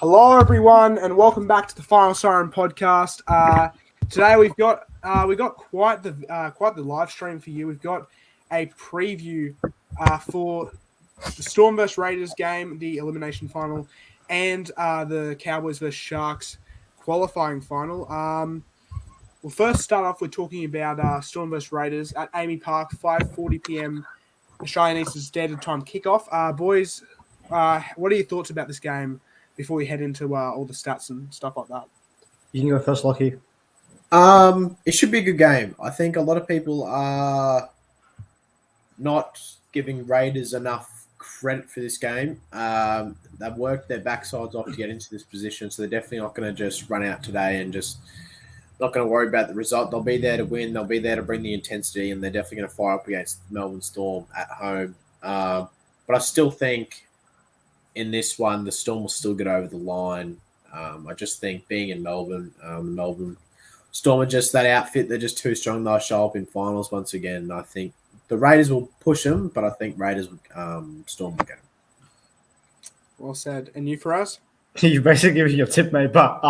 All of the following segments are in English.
Hello, everyone, and welcome back to the Final Siren podcast. Today we got quite the live stream for you. We've got a preview for the Storm vs Raiders game, the elimination final, and the Cowboys vs Sharks qualifying final. We'll first start off with talking about Storm vs Raiders at Amy Park, 5:40 p.m. Australian Eastern Standard Time kickoff. Boys, what are your thoughts about this game before we head into all the stats and stuff like that? You can go first, Lockie. It should be a good game. I think a lot of people are not giving Raiders enough credit for this game. They've worked their backsides off to get into this position, so they're definitely not going to just run out today and just not going to worry about the result. They'll be there to win. They'll be there to bring the intensity, and they're definitely going to fire up against Melbourne Storm at home. But I still think in this one, the Storm will still get over the line. I just think being in Melbourne, Melbourne Storm are just that outfit. They're just too strong. They'll show up in finals once again. I think the Raiders will push them, but I think Storm will get them. Well said. And you, Faraz? You've basically given your tip, mate. But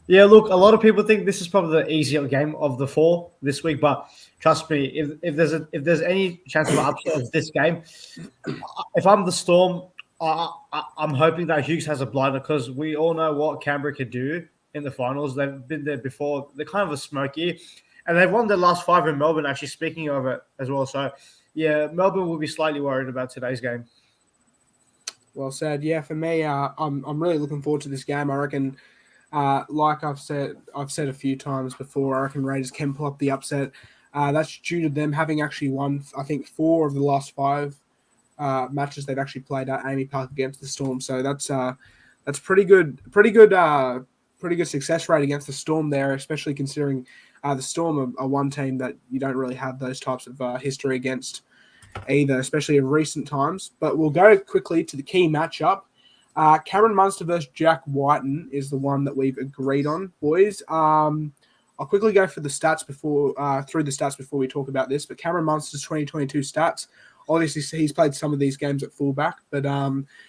yeah, look, a lot of people think this is probably the easier game of the four this week. But trust me, if there's any chance of an upset of this game, if I'm the Storm, I'm hoping that Hughes has a blinder because we all know what Canberra could do in the finals. They've been there before. They're kind of a smoky, and they've won their last 5 in Melbourne, actually, speaking of it as well. So, yeah, Melbourne will be slightly worried about today's game. Well said. Yeah, for me, I'm really looking forward to this game. I reckon, like I've said a few times before, I reckon Raiders can pull up the upset. That's due to them having actually won, I think, 4 of the last 5 matches they've actually played at Amy Park against the Storm. So that's pretty good success rate against the Storm there, especially considering the Storm are one team that you don't really have those types of history against either, especially in recent times. But we'll go quickly to the key matchup. Cameron Munster versus Jack Whiten is the one that we've agreed on, boys. I'll quickly go for the stats before we talk about this. But Cameron Munster's 2022 stats. Obviously, he's played some of these games at fullback, but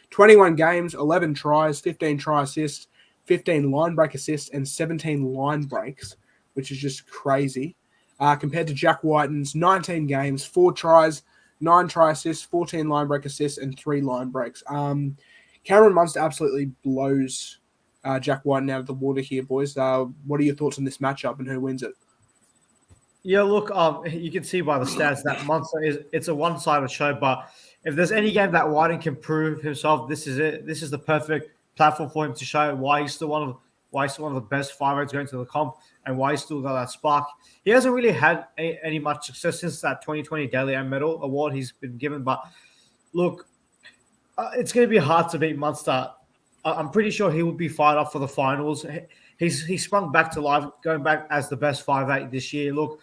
21 games, 11 tries, 15 try assists, 15 line break assists, and 17 line breaks, which is just crazy. Compared to Jack Whiten's 19 games, 4 tries, 9 try assists, 14 line break assists, and 3 line breaks. Cameron Munster absolutely blows Jack Whiten out of the water here, boys. What are your thoughts on this matchup and who wins it? Yeah, look, you can see by the stats that Munster it's a one-sided show. But if there's any game that Whiten can prove himself, this is it. This is the perfect platform for him to show why he's still one of the best 5'8" going to the comp and why he's still got that spark. He hasn't really had any much success since that 2020 Dally M Medal award he's been given. But look, it's going to be hard to beat Munster. I'm pretty sure he would be fired up for the finals. He's sprung back to life, going back as the best 5'8" this year. Look,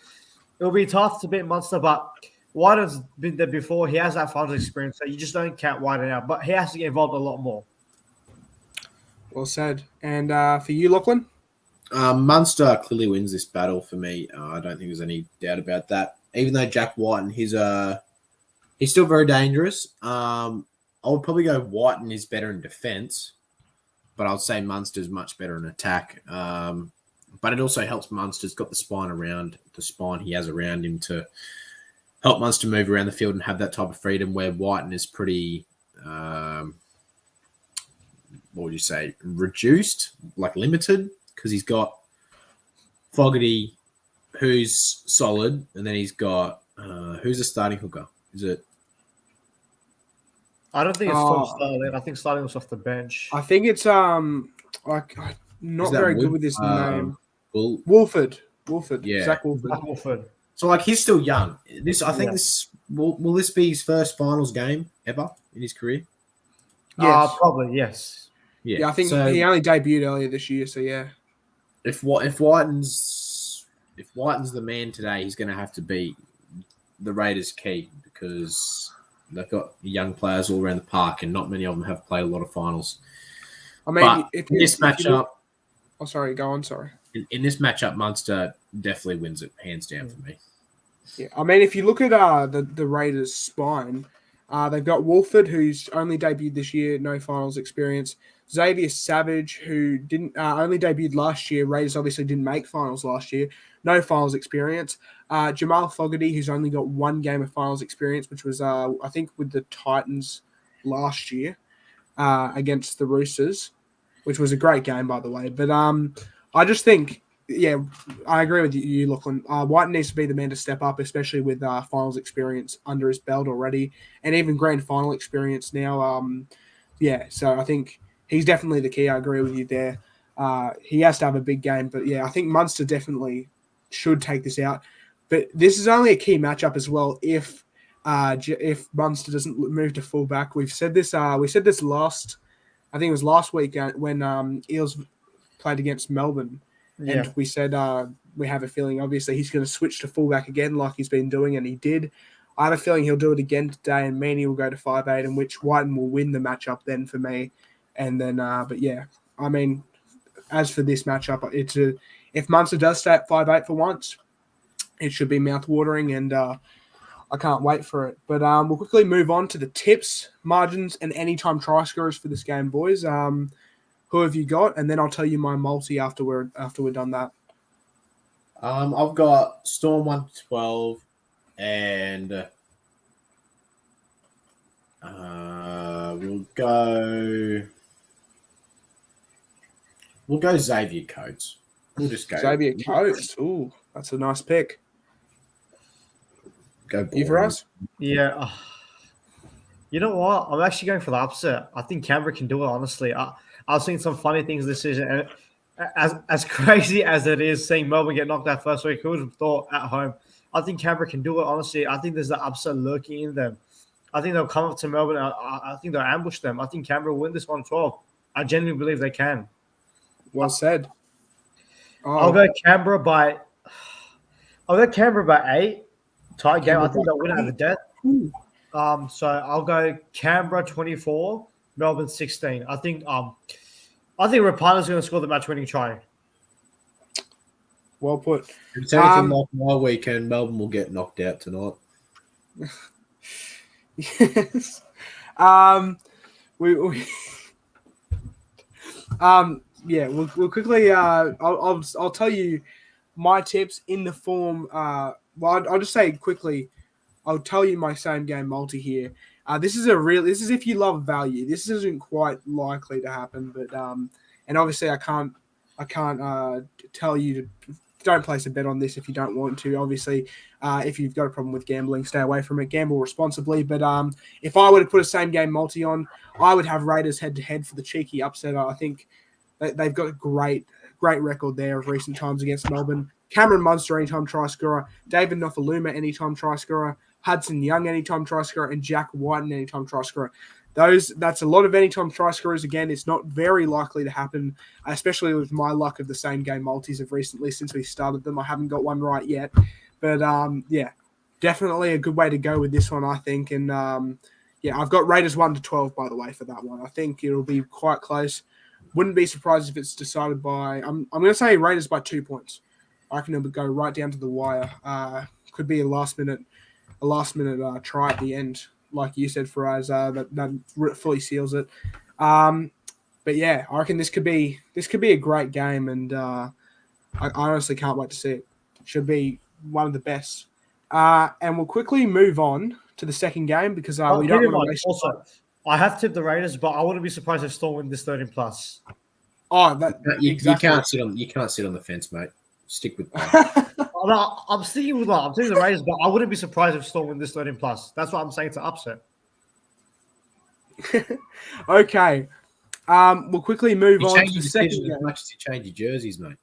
it'll be tough to beat Munster, but Whiten's been there before. He has that finals experience, so you just don't count Whiten out. But he has to get involved a lot more. Well said. And for you, Lachlan? Munster clearly wins this battle for me. I don't think there's any doubt about that. Even though Jack Whiten, he's still very dangerous. I would probably go Whiten is better in defense, but I'll say Munster's much better in attack. But it also helps Munster's got the spine he has around him to help Munster move around the field and have that type of freedom where Whiten is pretty, what would you say, reduced, like limited, because he's got Fogarty, who's solid, and then he's got, who's the starting hooker? Is it? I don't think it's full Starling. I think Starling was off the bench. I think it's not very good with his name. Wolford. Yeah. Zach Wolford. Wolford. So like he's still young. This will this be his first finals game ever in his career? Yes. Probably, yes. Yeah, I think he only debuted earlier this year, so yeah. If Whiten's the man today, he's gonna have to be the Raiders' key because they've got young players all around the park, and not many of them have played a lot of finals. I mean, in this matchup, go on. Sorry. In this matchup, Munster definitely wins it hands down for me. Yeah, I mean, if you look at the Raiders' spine, they've got Wolford, who's only debuted this year, no finals experience. Xavier Savage, who didn't only debuted last year. Raiders obviously didn't make finals last year. No finals experience. Jamal Fogarty, who's only got one game of finals experience, which was, I think, with the Titans last year against the Roosters, which was a great game, by the way. But I just think, yeah, I agree with you, Lachlan. White needs to be the man to step up, especially with finals experience under his belt already, and even grand final experience now. Yeah, so I think he's definitely the key. I agree with you there. He has to have a big game, but yeah, I think Munster definitely should take this out. But this is only a key matchup as well if Munster doesn't move to fullback. We've said this. We said this last. I think it was last week when Eels played against Melbourne, and we said we have a feeling. Obviously, he's going to switch to fullback again, like he's been doing, and he did. I have a feeling he'll do it again today, and Meany will go to 5'8", in which Whiten will win the matchup then for me. And then, but yeah, I mean, as for this matchup, if Munster does stay at 5'8" for once, it should be mouth-watering, and I can't wait for it. But we'll quickly move on to the tips, margins, and anytime try scorers for this game, boys. Who have you got? And then I'll tell you my multi after we're done that. I've got Storm 112, and we'll go Xavier Coates. We'll just go Xavier Coates. Ooh, that's a nice pick. Go you for us? Yeah. You know what? I'm actually going for the upset. I think Canberra can do it, honestly. I've seen some funny things this season. And as crazy as it is seeing Melbourne get knocked out first week, who would have thought at home? I think Canberra can do it, honestly. I think there's the upset lurking in them. I think they'll come up to Melbourne. I think they'll ambush them. I think Canberra will win this 1-12. I genuinely believe they can. Well said. Oh. I'll go Canberra by 8. Tie game. I think they'll win out of the death. So I'll go Canberra 24, Melbourne 16. I think Rapana's going to score the match-winning try. Well put. If it's anything like my weekend, Melbourne will get knocked out tonight. Yes. Yeah, we'll quickly. I'll tell you my tips in the form. Well, I'll just say quickly. I'll tell you my same game multi here. This is if you love value. This isn't quite likely to happen, but and obviously I can't tell you to don't place a bet on this if you don't want to. Obviously, if you've got a problem with gambling, stay away from it. Gamble responsibly. But if I were to put a same game multi on, I would have Raiders head to head for the cheeky upset. I think they've got a great record there of recent times against Melbourne. Cameron Munster, anytime try scorer. David Nofaluma, anytime try scorer. Hudson Young, anytime try scorer. And Jack Whiten, anytime try scorer. That's a lot of anytime try scorers. Again, it's not very likely to happen, especially with my luck of the same game multis of recently since we started them. I haven't got one right yet. But, yeah, definitely a good way to go with this one, I think. And, yeah, I've got Raiders 1-12, by the way, for that one. I think it'll be quite close. Wouldn't be surprised if it's decided by I'm going to say Raiders by 2 points. I reckon it'll go right down to the wire. Could be a last minute try at the end, like you said, Faraz. That fully seals it. But yeah, I reckon this could be a great game, and I honestly can't wait to see it. Should be one of the best. And we'll quickly move on to the second game because we don't want to waste. Also, I have tipped the Raiders, but I wouldn't be surprised if Storm win this 13+. Oh, you can't sit on the fence, mate. Stick with that. No, I'm sticking with that. I'm taking the Raiders, but I wouldn't be surprised if Storm win this 13+. That's what I'm saying. It's an upset. Okay. We'll quickly move on to the second game. As much as you change your jerseys, mate.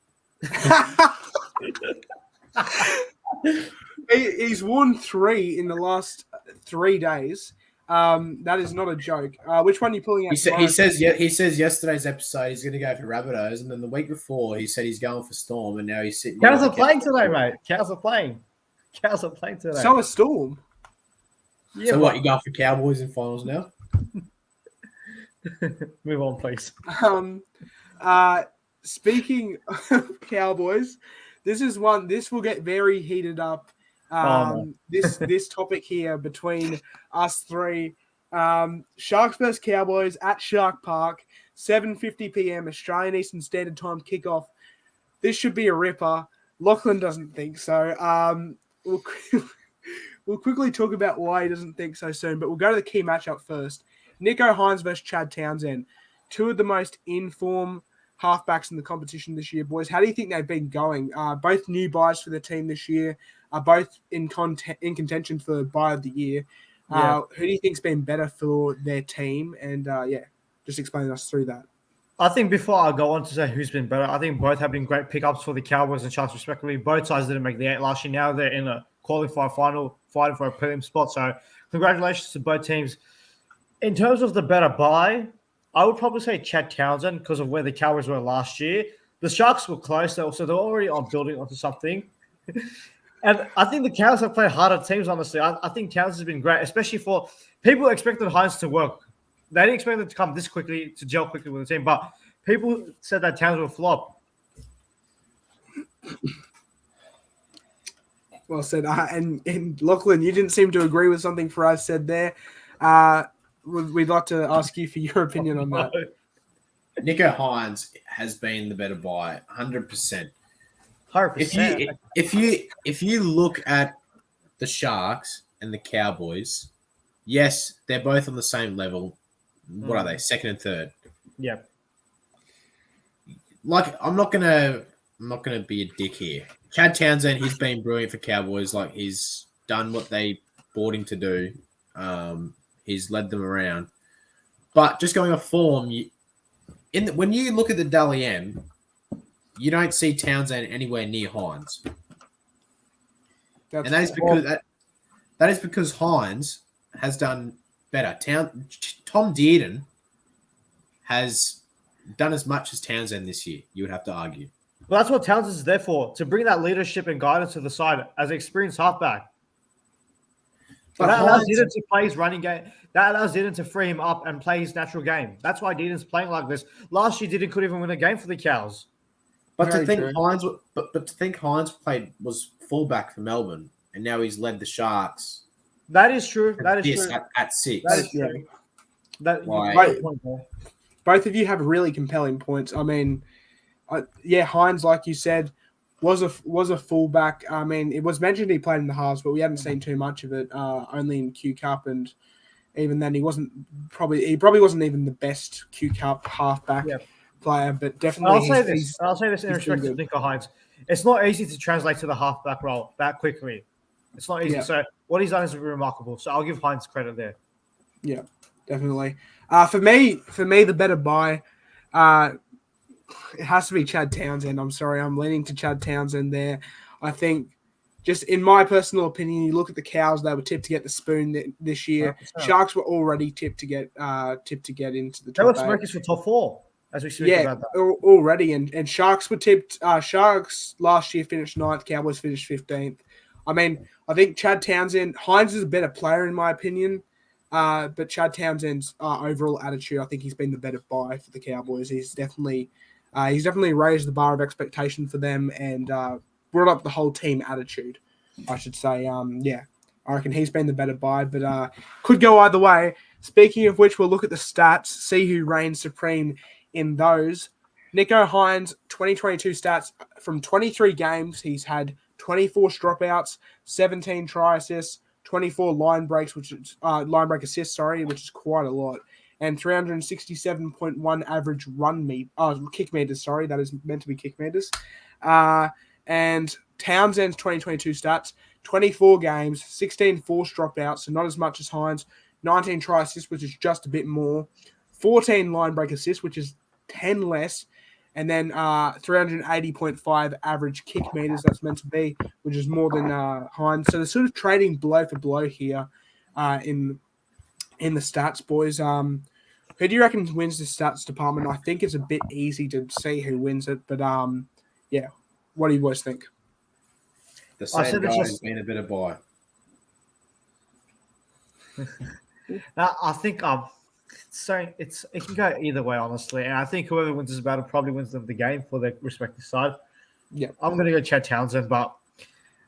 He's won 3 in the last 3 days. That is not a joke. Which one are you pulling out? He says yesterday's episode he's going to go for Rabbitohs, and then the week before he said he's going for Storm, and now he's sitting. Cows are playing today, mate. Cows are playing today. So is Storm. Yeah, so what? You going for Cowboys in finals now? Move on, please. Speaking of Cowboys, this will get very heated up. This topic here between us three. Sharks versus Cowboys at Shark Park, 7:50 p.m. Australian Eastern Standard Time kickoff. This should be a ripper. Lachlan doesn't think so. We'll, we'll quickly talk about why he doesn't think so soon, but we'll go to the key matchup first. Nico Hines versus Chad Townsend. Two of the most in-form halfbacks in the competition this year, boys. How do you think they've been going? Both new buys for the team this year, are both in contention for buy of the year. Yeah. Who do you think's been better for their team? And just explain us through that. I think before I go on to say who's been better, I think both have been great pickups for the Cowboys and Sharks respectively. Both sides didn't make the 8 last year. Now they're in a qualifier final, fighting for a prelim spot. So congratulations to both teams. In terms of the better buy, I would probably say Chad Townsend because of where the Cowboys were last year. The Sharks were close, so they're already on building onto something. And I think the Cowboys have played harder teams, honestly. I think Townsend has been great, especially for people who expected Hines to work. They didn't expect it to come this quickly, to gel quickly with the team, but people said that Townsend would flop. Well said. And Lachlan, you didn't seem to agree with something Faraz said there. We'd like to ask you for your opinion on that. Nico Hines has been the better buy, 100%. 100%. If you look at the Sharks and the Cowboys, yes, they're both on the same level. What are they? Second and third. Yeah. Like, I'm not gonna be a dick here. Chad Townsend, he's been brilliant for Cowboys. Like, he's done what they bought him to do. He's led them around. But just going off form, when you look at the Dally M, you don't see Townsend anywhere near Hines. And that is because Hines has done better. Tom Dearden has done as much as Townsend this year, you would have to argue. Well, that's what Townsend is there for, to bring that leadership and guidance to the side as an experienced halfback. But that allows Dearden to play his running game. That allows Dearden to free him up and play his natural game. That's why Dearden's playing like this. Last year, Dearden couldn't even win a game for the Cows. But to think Hines was fullback for Melbourne, and now he's led the Sharks. That is true. That is true. At 6. That is true. Both of you have really compelling points. I mean, Hines, like you said, was a fullback. I mean, it was mentioned he played in the halves, but we haven't seen too much of it. Only in Q Cup, and even then, he probably wasn't even the best Q Cup halfback player. But definitely, I'll say this in respect to Nico Hines. It's not easy to translate to the halfback role that quickly. It's not easy. Yeah. So what he's done is remarkable. So I'll give Hines credit there. Yeah, definitely. For me, the better buy, it has to be Chad Townsend. I'm sorry, I'm leaning to Chad Townsend there. I think, just in my personal opinion, you look at the Cows; they were tipped to get the spoon this year. 100%. Sharks were already tipped to get into the top. They were smoking for top 4 as we speak about that already. And Sharks were tipped. Sharks last year finished 9th. Cowboys finished 15th. I mean, I think Chad Townsend, Hines is a better player in my opinion, but Chad Townsend's overall attitude, I think he's been the better buy for the Cowboys. He's definitely raised the bar of expectation for them and brought up the whole team attitude, I should say. I reckon he's been the better buy, but could go either way. Speaking of which, we'll look at the stats, see who reigns supreme in those. Nico Hines, 2022 stats from 23 games, he's had 24 dropouts, 17 try assists, 24 line break assists, which is quite a lot, and 367.1 average kick meters. Sorry, that is meant to be kick meters. And Townsend's 2022 stats: 24 games, 16 forced dropouts, so not as much as Hines. 19 try assists, which is just a bit more. 14 line break assists, which is 10 less. And then 380.5 average kick meters, that's meant to be, which is more than Hines. So they're sort of trading blow for blow here in the stats, boys. Who do you reckon wins the stats department? I think it's a bit easy to see who wins it, but what do you boys think? The same guy has been a bit of buy. I think it can go either way, honestly. And I think whoever wins this battle probably wins them the game for their respective side. Yeah, I'm going to go Chad Townsend, but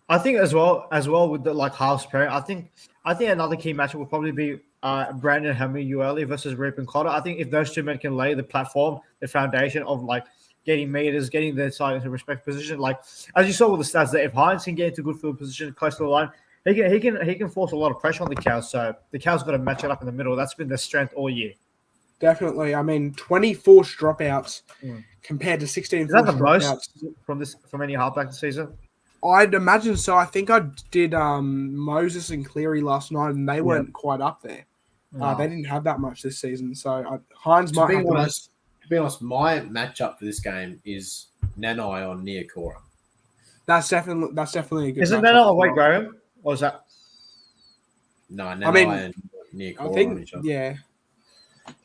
I think as well with the like halves pairing. I think another key matchup will probably be Brandon Hemi versus Reap and Cotter. I think if those two men can lay the platform, the foundation of like getting meters, getting their side into respect position, like as you saw with the stats, that if Hines can get into good field position close to the line, he can force a lot of pressure on the Cows. So the Cows got to match it up in the middle. That's been their strength all year. Definitely. I mean, 20 forced dropouts Mm. compared to 16 Is that the forced dropouts. most from any halfback this season? I'd imagine so. I think I did Moses and Cleary last night, and they weren't quite up there. No. They didn't have that much this season. So Hines To might be have the honest, my matchup for this game is Nanai on Niokora. That's definitely a good Isn't matchup that not a as Wade well. Graham? Or is that? No, Nanai I mean, and Niokora I on think, each other.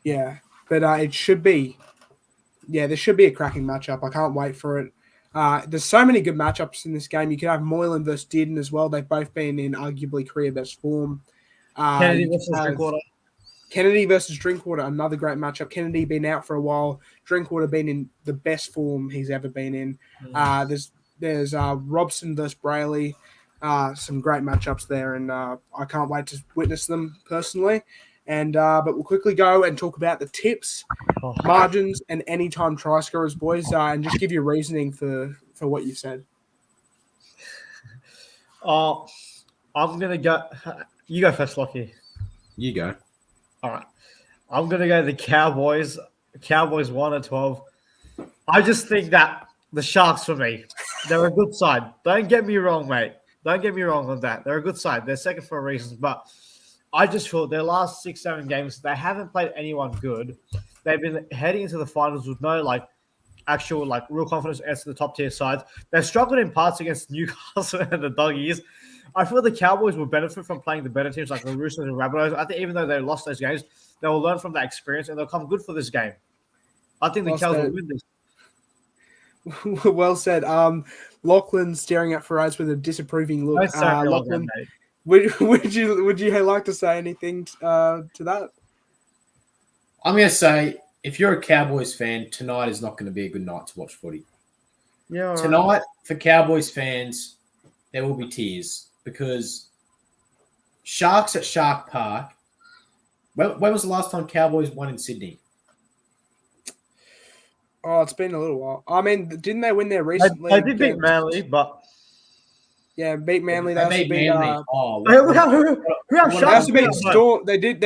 yeah. But it should be, there should be a cracking matchup. I can't wait for it. There's so many good matchups in this game. You could have Moylan versus Dearden as well. They've both been in arguably career best form. Kennedy You could versus have Drinkwater. Kennedy versus Drinkwater, another great matchup. Kennedy been out for a while. Drinkwater been in the best form he's ever been in. There's Robson versus Brayley. Some great matchups there, and I can't wait to witness them personally. And but we'll quickly go and talk about the tips, margins, and anytime try scorers, boys, and just give you reasoning for what you said. I'm gonna go. You go first, Lockie. You go. All right. I'm gonna go the Cowboys. Cowboys 1-12. I just think that the Sharks for me, they're a good side. Don't get me wrong, mate. Don't get me wrong on that. They're a good side. They're second for a reason, but I just feel their last 6-7 games, they haven't played anyone good. They've been heading into the finals with no actual real confidence against the top tier sides. They've struggled in parts against Newcastle and the Doggies. I feel the Cowboys will benefit from playing the better teams like the Roosters and Rabbitohs. I think even though they lost those games, they will learn from that experience and they'll come good for this game. I think the Well Cows will said. win this. Well said. Lachlan staring at Faraz with a disapproving look. Don't stare at me like that, Lachlan, mate. would you like to say anything to that? I'm going to say, if you're a Cowboys fan, tonight is not going to be a good night to watch footy. Yeah, all Tonight, right. for Cowboys fans, there will be tears because Sharks at Shark Park. When was the last time Cowboys won in Sydney? Oh, it's been a little while. I mean, didn't they win there recently? They did beat Manly, but Yeah, beat Manly. They They also beat beat. Manly. Oh, who have They Sharks also beat beat? Storm. They did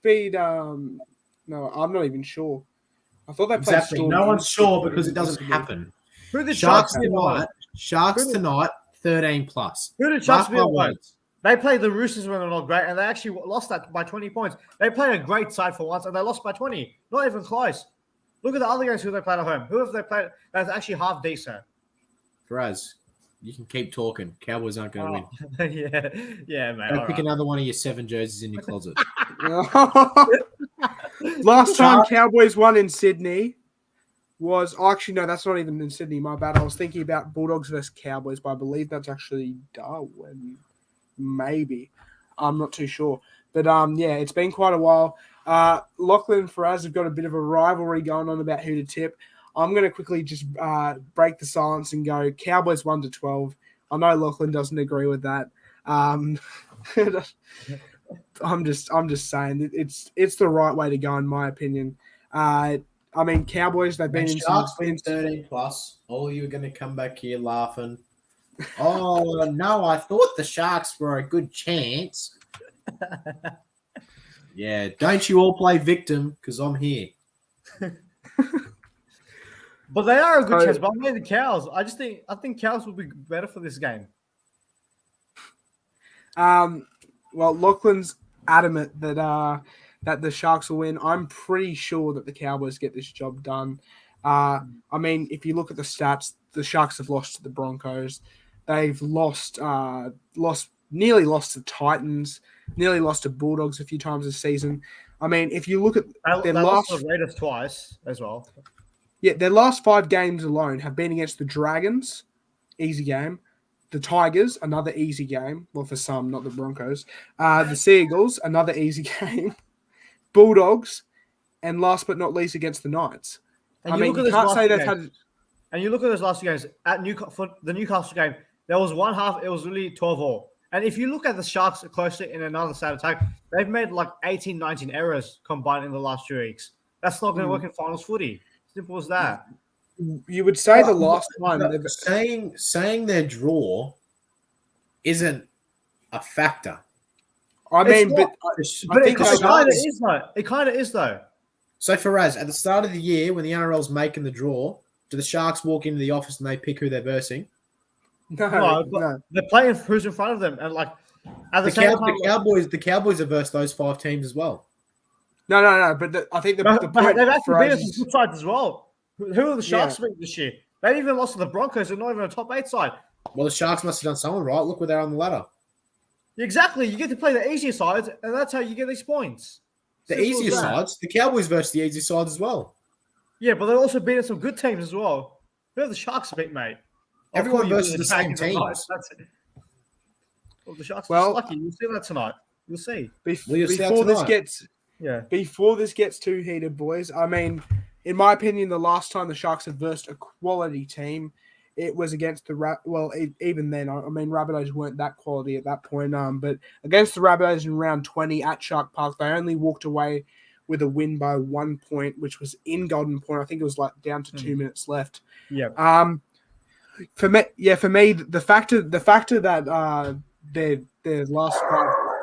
beat. No, I'm not even sure. I thought they played exactly. Storm. No in one's sure Sydney. because it doesn't happen. Who did Sharks Sharks beat? tonight. Sharks Who did- tonight. 13 plus. Who did Sharks Mark my beat? words. They played the Roosters when they're not great, and they actually lost that by 20 points. They played a great side for once, and they lost by 20. Not even close. Look at the other games who they played at home. Who have they played that's actually half decent? Faraz, you can keep talking. Cowboys aren't going to win. yeah, mate. Go all pick right. another one of your 7 jerseys in your closet. Last time Cowboys won in Sydney was actually no, that's not even in Sydney. My bad. I was thinking about Bulldogs versus Cowboys, but I believe that's actually Darwin. Maybe. I'm not too sure. But yeah, it's been quite a while. Lachlan and Faraz have got a bit of a rivalry going on about who to tip. I'm going to quickly just break the silence and go Cowboys 1-12. I know Lachlan doesn't agree with that. I'm just saying it's the right way to go in my opinion. I mean, Cowboys, they've been When in Sharks some win 13 plus, all you are going to come back here laughing. Oh, no, I thought the Sharks were a good chance. Yeah, don't you all play victim because I'm here. But they are a good So- chance. But I mean the Cows. I think Cows will be better for this game. Well, Lachlan's adamant that the Sharks will win. I'm pretty sure that the Cowboys get this job done. I mean, if you look at the stats, the Sharks have lost to the Broncos. They've nearly lost to Titans, nearly lost to Bulldogs a few times this season. I mean, if you look at They their lost last, the Raiders twice as well. their last 5 games alone have been against the Dragons, easy game. The Tigers, another easy game. Well, for some, not the Broncos. The Seagulls, another easy game. Bulldogs, and last but not least against the And I you mean, look at you those can't last say two they've games. had. And you look at those last 2 games for the Newcastle game. There was one half, it was really 12-all. And if you look at the Sharks closely in another side attack, they've made like 18, 19 errors combined in the last 2 weeks. That's not going to work in finals footy. Simple as that. You would say the last time saying their draw isn't a factor. I mean, It's but But I it think kind of is, though. It kind of is, though. So Faraz, at the start of the year, when the NRL's making the draw, do the Sharks walk into the office and they pick who they're versing? No, but they're playing who's in front of them, and like at the same time, the Cowboys have versed those 5 teams as well. No. But I think the point they've actually for beaten us some good sides as well. Who are the Sharks beating this year? They even lost to the Broncos. They're not even a top 8 side. Well, the Sharks must have done something right. Look where they're on the ladder. Exactly. You get to play the easier sides, and that's how you get these points. The easier sides, the Cowboys versus the easier sides as well. Yeah, but they're also beating some good teams as well. Who are the Sharks beat, mate? Everyone versus the same teams. That's it. Well, the Sharks are just lucky. You'll see that tonight. You'll see. Before this gets too heated, boys. I mean, in my opinion, the last time the Sharks had versed a quality team, it was against the even then. I mean, Rabbitohs weren't that quality at that point. But against the Rabbitohs in round 20 at Shark Park, they only walked away with a win by 1 point, which was in Golden Point. I think it was like down to 2 minutes left. Yeah. For me, the factor that their last 5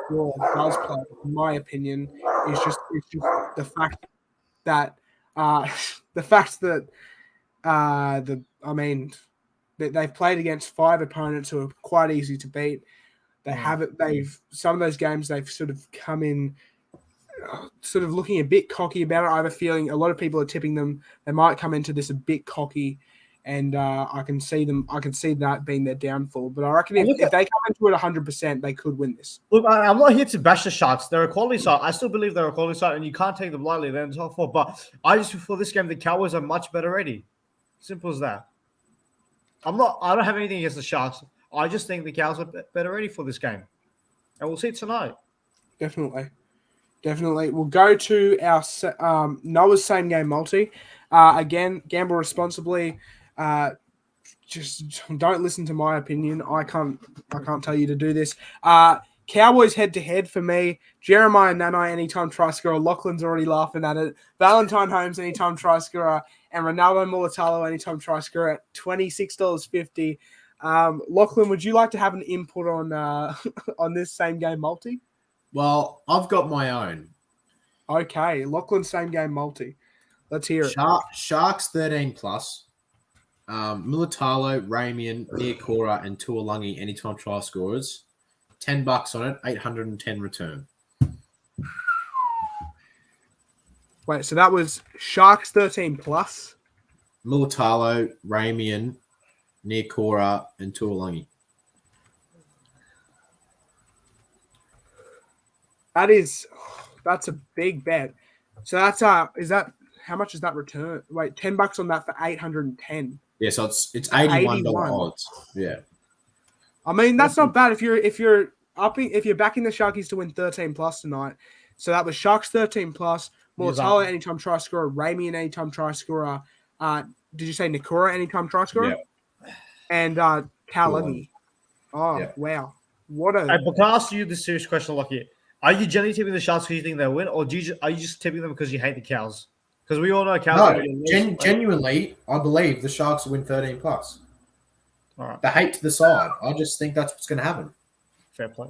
draw does play, in my opinion, is just the fact that they've played against 5 opponents who are quite easy to beat. Some of those games they've sort of come in sort of looking a bit cocky about it. I have a feeling a lot of people are tipping them. They might come into this a bit cocky, and I can see that being their downfall. But I reckon if they come into it 100%, they could win this. Look, I'm not here to bash the Sharks. They're a quality side. I still believe they're a quality side, and you can't take them lightly. They're in the top 4. But I just for this game, the Cowboys are much better ready. Simple as that. I don't have anything against the Sharks. I just think the Cows are better ready for this game, and we'll see tonight. Definitely. We'll go to our Noah's same game multi. Again, gamble responsibly. Just don't listen to my opinion. I can't tell you to do this. Cowboys head-to-head for me. Jeremiah Nanai, anytime try scorer. Lachlan's already laughing at it. Valentine Holmes, anytime try scorer. And Ronaldo Mulatalo, anytime try scorer at $26.50. Lachlan, would you like to have an input on on this same game multi? Well, I've got my own. Okay, Lachlan's same game multi. Let's hear it. Sharks 13+. Mulatalo, Ramian, Niokora, and Tuolungi anytime try scorers. $10 on it, 810 return. Wait, so that was Sharks 13+. Mulatalo, Ramian, Niokora, and Tuolungi. That's a big bet. So that's how much is that return? Wait, $10 on that for 810. Yeah, so it's $81 odds. Yeah. I mean, that's not bad if you're backing the Sharkies to win 13+ tonight. So that was Sharks 13+, Mulatalo anytime try scorer, Ramian anytime try scorer. Did you say Niokora anytime try scorer? Yeah. And Tuolungi. Oh, yeah. Wow. What a Hey, but can I ask you this serious question, Lockie? Are you generally tipping the Sharks because you think they'll win, or are you just tipping them because you hate the Cows? Because we all know Cows. No, genuinely, I believe the Sharks will win 13+. All right. The hate to the side. I just think that's what's going to happen. Fair play.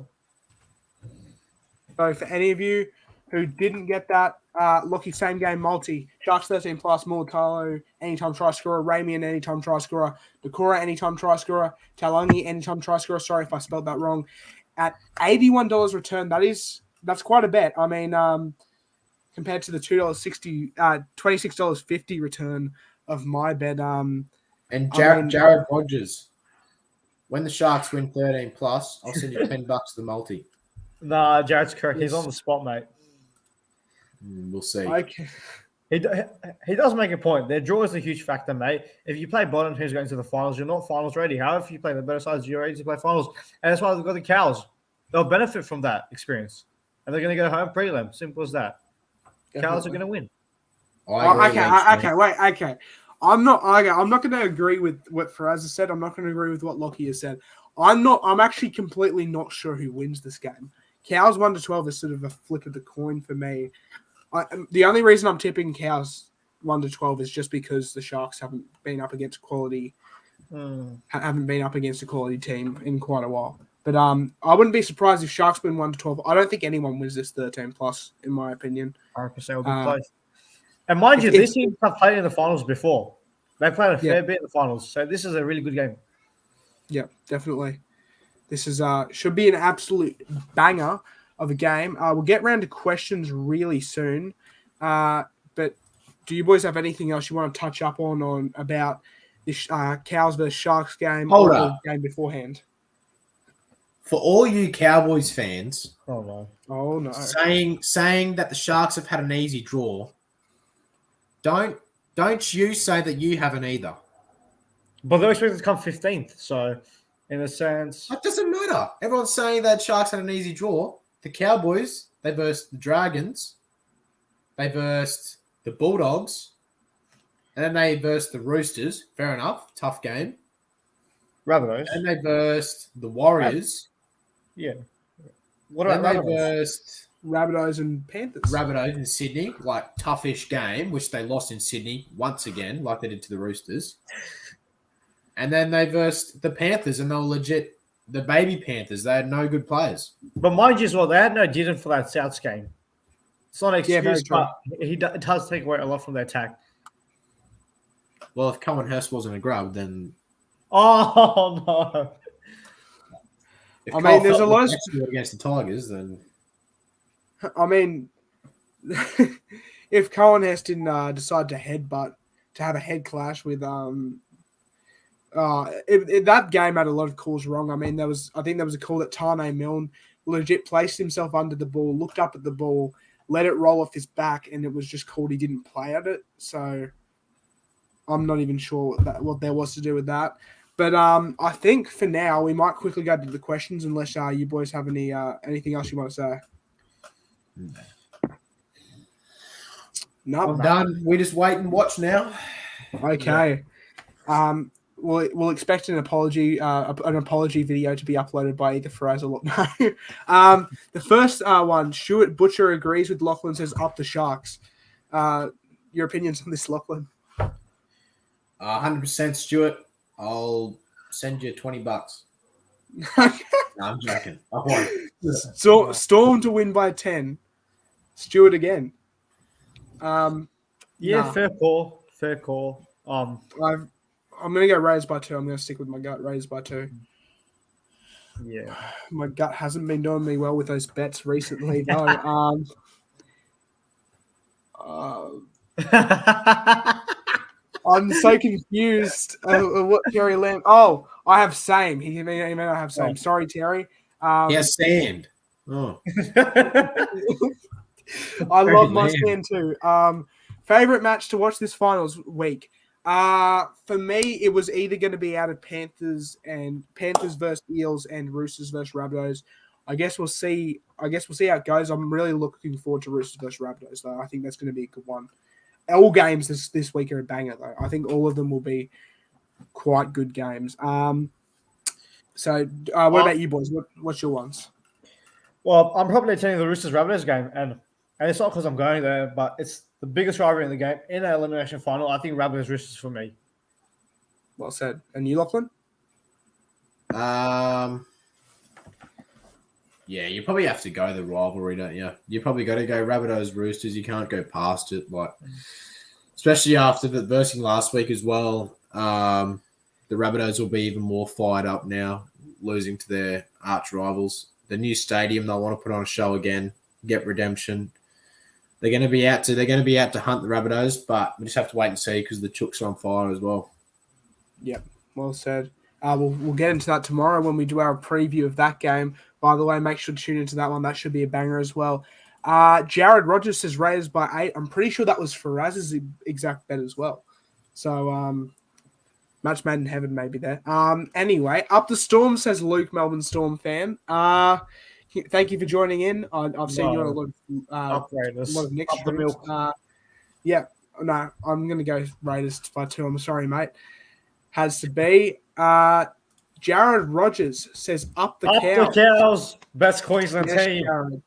So for any of you who didn't get that, Lockie same game multi, Sharks 13+, Mulatalo anytime try scorer, Ramian anytime try scorer, Niokora anytime try scorer, Tuolungi anytime try scorer. Sorry if I spelled that wrong. At $81 return, that's quite a bet. I mean, compared to the $2.60, $26.50 return of my bet. And Jared Rogers, when the Sharks win 13+, I'll send you $10 to the multi. Nah, Jared's correct. He's on the spot, mate. We'll see. Okay. He does make a point. Their draw is a huge factor, mate. If you play bottom teams going to the finals, you're not finals ready. However, if you play the better sides, you're ready to play finals. And that's why they've got the Cows. They'll benefit from that experience. And they're going to go home prelim. Simple as that. Definitely. Cows are going to win. Okay. I'm not going to agree with what Faraz has said. I'm not going to agree with what Lockie has said. I'm actually completely not sure who wins this game. Cows 1-12 is sort of a flip of the coin for me. The only reason I'm tipping Cows 1-12 is just because the Sharks haven't been up against haven't been up against a quality team in quite a while. But I wouldn't be surprised if Sharks win 1-12. I don't think anyone wins this 13+, in my opinion. 100% will be close. And mind you, these teams have played in the finals before. They played a fair bit in the finals, so this is a really good game. Yeah, definitely. This is should be an absolute banger of a game. We'll get around to questions really soon. But do you boys have anything else you want to touch up on about this Cows versus Sharks game Hold or up. the game beforehand? For all you Cowboys fans, Oh no, saying that the Sharks have had an easy draw, don't you say that you haven't either. But they're expected to come 15th, so in a sense, That doesn't matter. Everyone's saying that Sharks had an easy draw. The Cowboys, they versed the Dragons, they versed the Bulldogs, and then they versed the Roosters. Fair enough, tough game. Rabbitohs. And they versed the Warriors. Yeah. What Then about they Rabbitohs? versed Rabbitohs and Panthers. Rabbitohs in Sydney, like toughish game, which they lost in Sydney once again, like they did to the Roosters. And then they versed the Panthers, and they were legit the baby Panthers. They had no good players. But mind you as well, they had no Didden for that Souths game. It's not an Yeah, excuse, very but it does take away a lot from their attack. Well, if Cohen Hurst wasn't a grub, then Oh, no. if I mean, Kyle there's a Felton lot was of- actually good against the Tigers, then I mean, if Cohen Hess didn't decide to have a head clash with that game had a lot of calls wrong. I mean, I think there was a call that Tane Milne legit placed himself under the ball, looked up at the ball, let it roll off his back, and it was just called he didn't play at it. So I'm not even sure what there was to do with that. But I think for now we might quickly go to the questions, unless you boys have anything else you want to say. No, I'm done. We just wait and watch now. Okay. We'll expect an apology video to be uploaded by either Faraz or no. The first one, Stuart Butcher agrees with Lachlan, says up the Sharks. Your opinions on this, Lachlan? 100% Stuart. I'll send you $20. No, I'm joking. I won't. Storm to win by 10. Stuart again. Yeah, Nah. fair call. Fair call. I'm going to go Raiders by 2. I'm going to stick with my gut, Raiders by 2. Yeah. My gut hasn't been doing me well with those bets recently, though. I'm so confused. What Terry Lamb? Oh, I have same. He may I have same. Oh. Sorry, Terry. He has sand. Oh. I love my Lamb. stand too. Favorite match to watch this finals week. For me, it was either going to be out of Panthers versus Eels and Roosters versus Rabbitohs. I guess we'll see how it goes. I'm really looking forward to Roosters versus Rabbitohs, though. I think that's going to be a good one. All games this week are a banger, though. I think all of them will be quite good games. So, what about you boys? What's your ones? Well, I'm probably attending the Roosters Rabbitohs game, and it's not because I'm going there, but it's the biggest rivalry in the game in an elimination final. I think Rabbitohs Roosters for me. Well said. And you, Lachlan? Yeah, you probably have to go the rivalry, don't you? You probably got to go Rabbitohs Roosters. You can't go past it, like especially after the versing last week as well. The Rabbitohs will be even more fired up now, losing to their arch rivals. The new stadium, they'll want to put on a show again, get redemption. They're going to be out to hunt the Rabbitohs, but we just have to wait and see because the Chooks are on fire as well. Yep, well said. We'll get into that tomorrow when we do our preview of that game. By the way, make sure to tune into that one. That should be a banger as well. Jared Rogers says Raiders by 8. I'm pretty sure that was Faraz's exact bet as well. So, match made in heaven maybe there. Anyway, Up the Storm says Luke, Melbourne Storm fan. Thank you for joining in. I've seen you on a lot of Upgraders. Nick's Up the streams. milk. Yeah. No, I'm going to go Raiders by 2. I'm sorry, mate. Has to be. Jared Rogers says up the Up cow. the cows. Best Queensland Yes, team. Jared.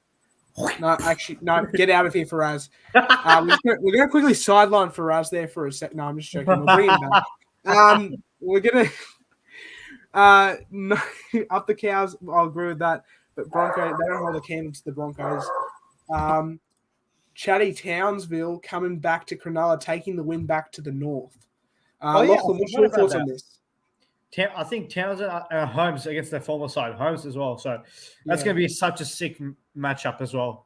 No, actually, no. Get out of here, Faraz. We're going to quickly sideline Faraz there for a sec. No, I'm just joking. We'll bring him back. We're going to no, up the cows. I'll agree with that. But Broncos, they don't hold a candle to the Broncos. Chatty Townsville coming back to Cronulla, taking the win back to the north. Lachlan, what's your thoughts on this? I think Townsend Holmes against their former side, Holmes as well. So that's going to be such a sick matchup as well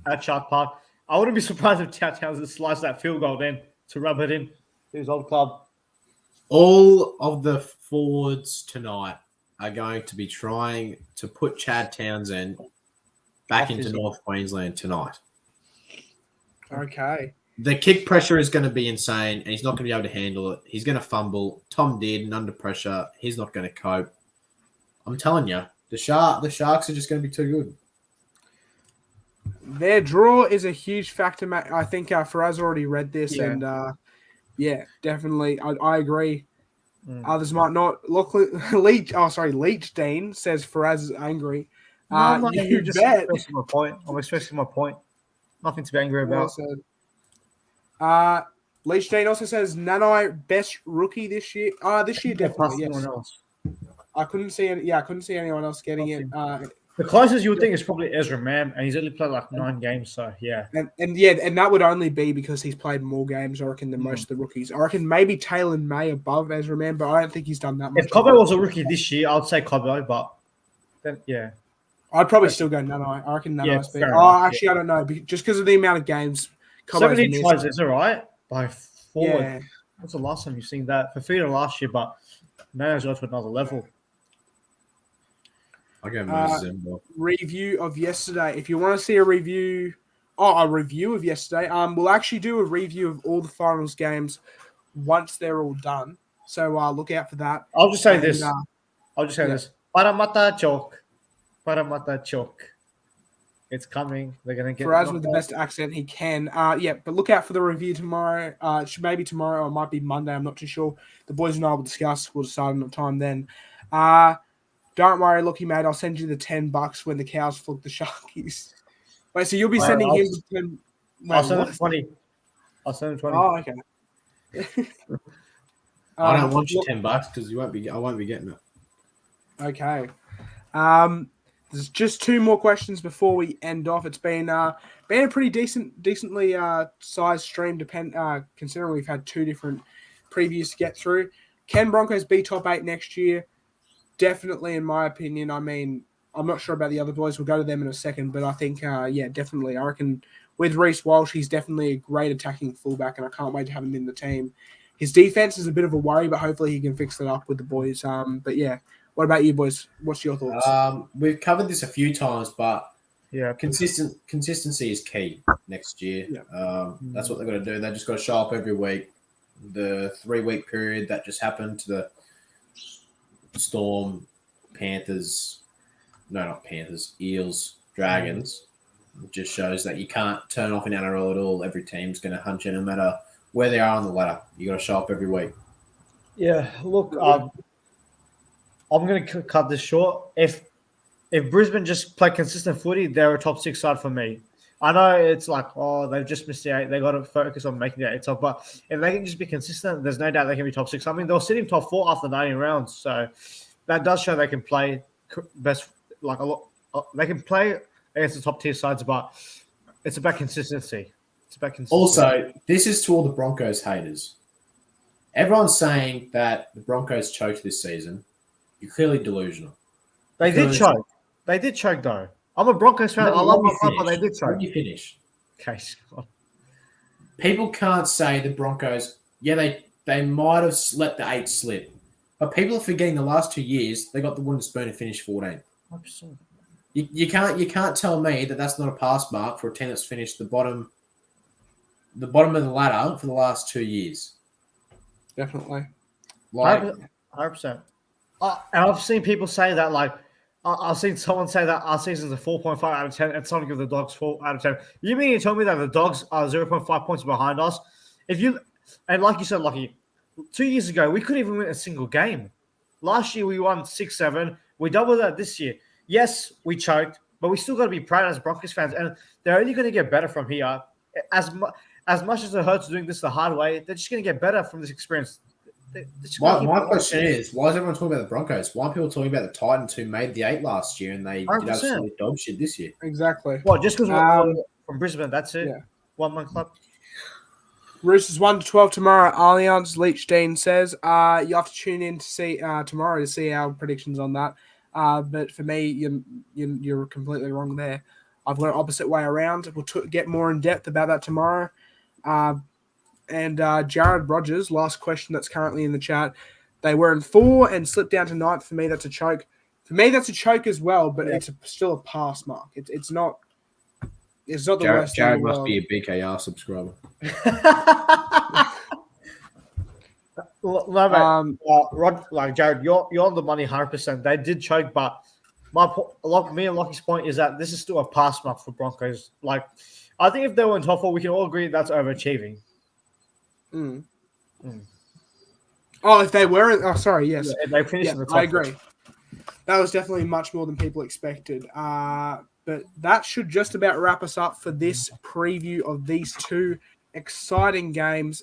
at Shark Park. I wouldn't be surprised if Townsend sliced that field goal then to rub it in to his old club. All of the forwards tonight are going to be trying to put Chad Townsend back into North Queensland tonight. Okay. The kick pressure is going to be insane, and he's not going to be able to handle it. He's going to fumble. Tom did, and under pressure, he's not going to cope. I'm telling you, the Sharks are just going to be too good. Their draw is a huge factor, Matt. I think Faraz already read this, and definitely, I agree. Others might not. Leach Dean says Faraz is angry. You're just expressing my point. I'm expressing my point. Nothing to be angry about. Leach Dean also says Nanai best rookie this year. This year definitely. Yes. Else. I couldn't see anyone else getting it. The closest you would think is probably Ezra Mam, and he's only played like 9 games. So yeah, and that would only be because he's played more games, I reckon, than most of the rookies. I reckon maybe Taylor May above Ezra Mam, but I don't think he's done that much. If Cobbo was a rookie this year, I'd say Cobbo, but then I'd probably still go Nanai. I reckon Nanai's better. Actually, I don't know, just because of the amount of games. 70 tries is all right by 4. Yeah. What's the last time you've seen that? Fafita last year, but Nanai's got to another level. I go Moses review of yesterday. If you want to see a review of yesterday, we'll actually do a review of all the finals games once they're all done. So look out for that. I'll just say this. Parramatta choke. It's coming. They're going to get Faraz with the best accent he can. But look out for the review tomorrow. Maybe tomorrow or it might be Monday. I'm not too sure. The boys and I will discuss. We'll decide on the time then. Don't worry, Looky mate. I'll send you the $10 when the cows flog the Sharkies. Wait, so you'll be sending him the 10? I'll send him 20. I'll send him 20. Oh, okay. I don't want you $10 because I won't be getting it. Okay. There's just 2 more questions before we end off. It's been a pretty decently sized stream, considering we've had 2 different previews to get through. Can Broncos be top 8 next year? Definitely, in my opinion. I mean, I'm not sure about the other boys. We'll go to them in a second, but I think, definitely. I reckon with Reece Walsh, he's definitely a great attacking fullback, and I can't wait to have him in the team. His defense is a bit of a worry, but hopefully he can fix it up with the boys. But yeah. What about you, boys? What's your thoughts? We've covered this a few times, but consistency is key next year. Yeah. That's what they've got to do. They just got to show up every week. The 3-week period that just happened to the Storm, Eels, Dragons, just shows that you can't turn off an NRL at all. Every team's going to hunt you no matter where they are on the ladder. You got to show up every week. Yeah, look, I'm going to cut this short. If Brisbane just play consistent footy, they're a top 6 side for me. I know it's like, they've just missed the 8. They got to focus on making the 8 top. But if they can just be consistent, there's no doubt they can be top 6. I mean, they were sitting top 4 after 90 rounds. So that does show they can play best, like a lot. They can play against the top tier sides, but it's about consistency. Also, this is to all the Broncos haters. Everyone's saying that the Broncos choked this season. You're clearly delusional. They did choke. They did choke, though. I'm a Broncos fan. I love my club, but they did choke. Let me finish. Okay. People can't say the Broncos, they might have let the 8 slip. But people are forgetting the last 2 years, they got the wooden spoon and finished 14th. You can't tell me that that's not a pass mark for a team that's finished the bottom of the ladder for the last 2 years. Definitely. 100%. And I've seen people say that, like, I've seen someone say that our season's a 4.5 out of 10 and someone give the Dogs 4 out of 10. You mean you tell me that the Dogs are 0.5 points behind us? And like you said, Lucky, 2 years ago, we couldn't even win a single game. Last year, we won 6-7. We doubled that this year. Yes, we choked, but we still got to be proud as Broncos fans. And they're only going to get better from here. As much as it hurts doing this the hard way, they're just going to get better from this experience. My question is, why is everyone talking about the Broncos? Why are people talking about the Titans who made the 8 last year and they 100%. did absolutely dog shit this year? Exactly. Well, just because Um, we're from Brisbane, that's it. yeah. 1 month club. Roosters 1-12 tomorrow at Allianz. Leach Dean says you have to tune in to see tomorrow to see our predictions on that. But for me, you're completely wrong there. I've got it opposite way around. We'll get more in depth about that tomorrow. And Jared Rogers, last question that's currently in the chat. They were in 4 and slipped down to 9th. For me, that's a choke. For me, that's a choke as well, but it's still a pass mark. It's not. It's not the worst. Jared must be a BKR subscriber. Jared, you're on the money 100%. They did choke, but me and Lockie's point is that this is still a pass mark for Broncos. Like, I think if they were in top 4, we can all agree that's overachieving. Oh, if they weren't. Oh, sorry. Yes, they finished in the top I agree. That was definitely much more than people expected. But that should just about wrap us up for this preview of these 2 exciting games.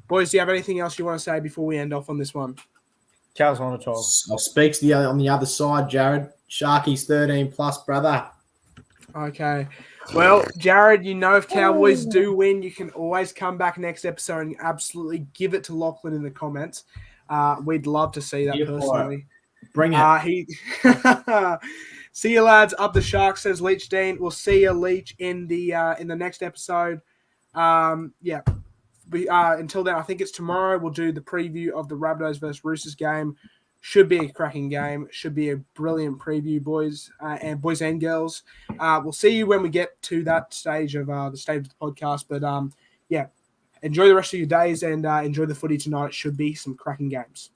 Boys, do you have anything else you want to say before we end off on this one? Cows on the 12. I'll speak to you on the other side, Jared. Sharkies 13 plus, brother. Okay. Well, Jared, if Cowboys do win, you can always come back next episode and absolutely give it to Lachlan in the comments. We'd love to see that personally. Bring it. See you, lads. Up the Sharks, says Leach Dean. We'll see you, Leach, in the next episode. Until then, I think it's tomorrow. We'll do the preview of the Rabbitohs versus Roosters game. Should be a cracking game. Should be a brilliant preview, boys and girls. We'll see you when we get to that stage of the podcast. But enjoy the rest of your days and enjoy the footy tonight. It should be some cracking games.